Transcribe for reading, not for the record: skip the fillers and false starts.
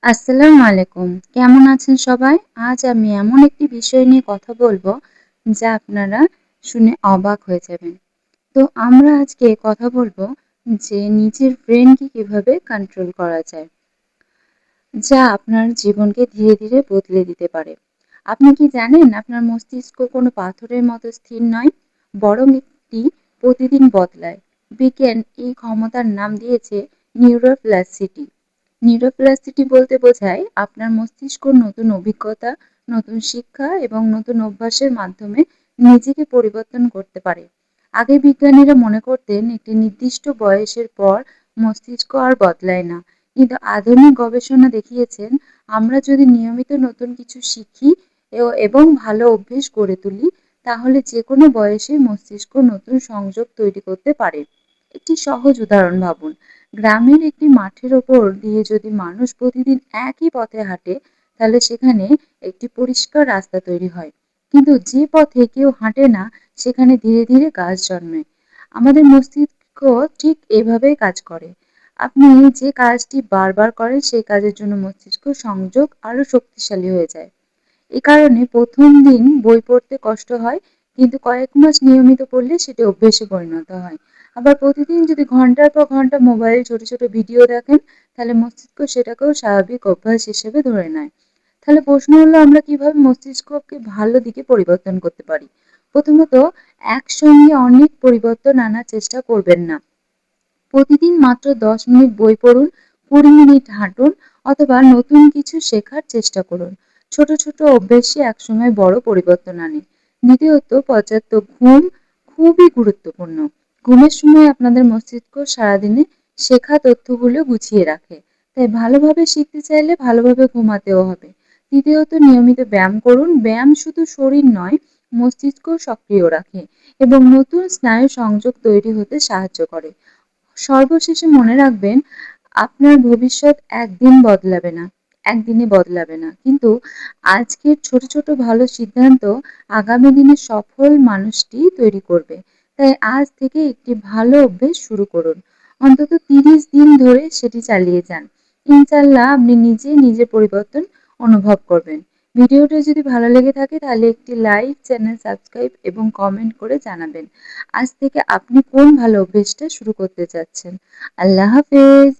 আসসালামু আলাইকুম। কেমন আছেন সবাই? আজ আমি এমন একটি বিষয় নিয়ে কথা বলবো, যা আপনারা শুনে অবাক হয়ে যাবেন। তো আমরা আজকে কথা বলবো যে নিজের ব্রেইনকে কিভাবে কন্ট্রোল করা যায়, যা আপনার জীবনকে ধীরে ধীরে বদলে দিতে পারে। আপনি কি জানেন আপনার মস্তিষ্ক কোনো পাথরের মতো স্থির নয়, বরং এটি প্রতিদিন বদলায়। বিজ্ঞান এই ক্ষমতার নাম দিয়েছে নিউরোপ্লাসটিসিটি। নিউরোপ্লাসটিসিটি বলতে বোঝায় আপনার মস্তিষ্ক নতুন অভিজ্ঞতা, নতুন শিক্ষা এবং নতুন অভ্যাসের মাধ্যমে নিজেকে পরিবর্তন করতে পারে। আগে বিজ্ঞানীরা মনে করতেন একটি নির্দিষ্ট বয়সের পর মস্তিষ্ক আর বদলায় না, কিন্তু আধুনিক গবেষণা দেখিয়েছেন আমরা যদি নিয়মিত নতুন কিছু শিখি এবং ভালো অভ্যেস গড়ে তুলি, তাহলে যে কোনো বয়সে মস্তিষ্ক নতুন সংযোগ তৈরি করতে পারে। একটি সহজ উদাহরণ ভাবুন, গ্রামের একটি মাঠের ওপর দিয়ে যদি মানুষ প্রতিদিন একই পথে হাঁটে, তাহলে সেখানে একটি পরিষ্কার রাস্তা তৈরি হয়। কিন্তু যে পথে কেউ হাঁটে না, সেখানে ধীরে ধীরে গাছ জন্মে। আমাদের মস্তিষ্ক ঠিক এভাবেই কাজ করে। আপনি যে কাজটি বারবার করেন, সেই কাজের জন্য মস্তিষ্ক সংযোগ আরো শক্তিশালী হয়ে যায়। এ কারণে প্রথম দিন বই পড়তে কষ্ট হয়, কিন্তু কয়েক মাস নিয়মিত পড়লে সেটি অভ্যেসে পরিণত হয়। আবার প্রতিদিন যদি ঘন্টার পর ঘন্টা মোবাইলে ছোট ছোট ভিডিও দেখেন, তাহলে মস্তিষ্ক সেটাকেও স্বাভাবিক অভ্যাস হিসেবে ধরে নেয়। তাহলে প্রশ্ন হলো, আমরা কিভাবে মস্তিষ্ককে ভালো দিকে পরিবর্তন করতে পারি? প্রথমত, একসঙ্গে অনেক পরিবর্তন আনার চেষ্টা করবেন না। প্রতিদিন মাত্র ১০ মিনিট বই পড়ুন, ২০ মিনিট হাঁটুন অথবা নতুন কিছু শেখার চেষ্টা করুন। ছোট ছোট অভ্যেসই একসময় বড় পরিবর্তন আনে। দ্বিতীয়ত, পর্যাপ্ত ঘুম খুবই গুরুত্বপূর্ণ। ঘুমের সময় আপনাদের মস্তিষ্ক সারাদিনে শেখা তথ্যগুলো গুছিয়ে রাখে। তাই ভালোভাবে শিখতে চাইলে ভালোভাবে ঘুমাতেও হবে। তৃতীয়ত, নিয়মিত ব্যায়াম করুন। ব্যায়াম শুধু শরীর নয়, মস্তিষ্কও সক্রিয় রাখে এবং নতুন স্নায়ু সংযোগ তৈরি হতে সাহায্য করে। সর্বশেষে মনে রাখবেন, আপনার ভবিষ্যৎ একদিনে বদলাবে না, কিন্তু আজকের ছোট ছোট ভালো সিদ্ধান্ত আগামী দিনে সফল মানুষটি তৈরি করবে। তাই আজ থেকে একটি ভালো অভ্যেস শুরু করুন। অন্তত ৩০ দিন ধরে সেটি চালিয়ে যান। ইনশাল্লাহ আপনি নিজেই নিজের পরিবর্তন অনুভব করবেন। ভিডিওটা যদি ভালো লেগে থাকে, তাহলে একটি লাইক, চ্যানেল সাবস্ক্রাইব এবং কমেন্ট করে জানাবেন আজ থেকে আপনি কোন ভালো অভ্যেসটা শুরু করতে চাচ্ছেন। আল্লাহ হাফেজ।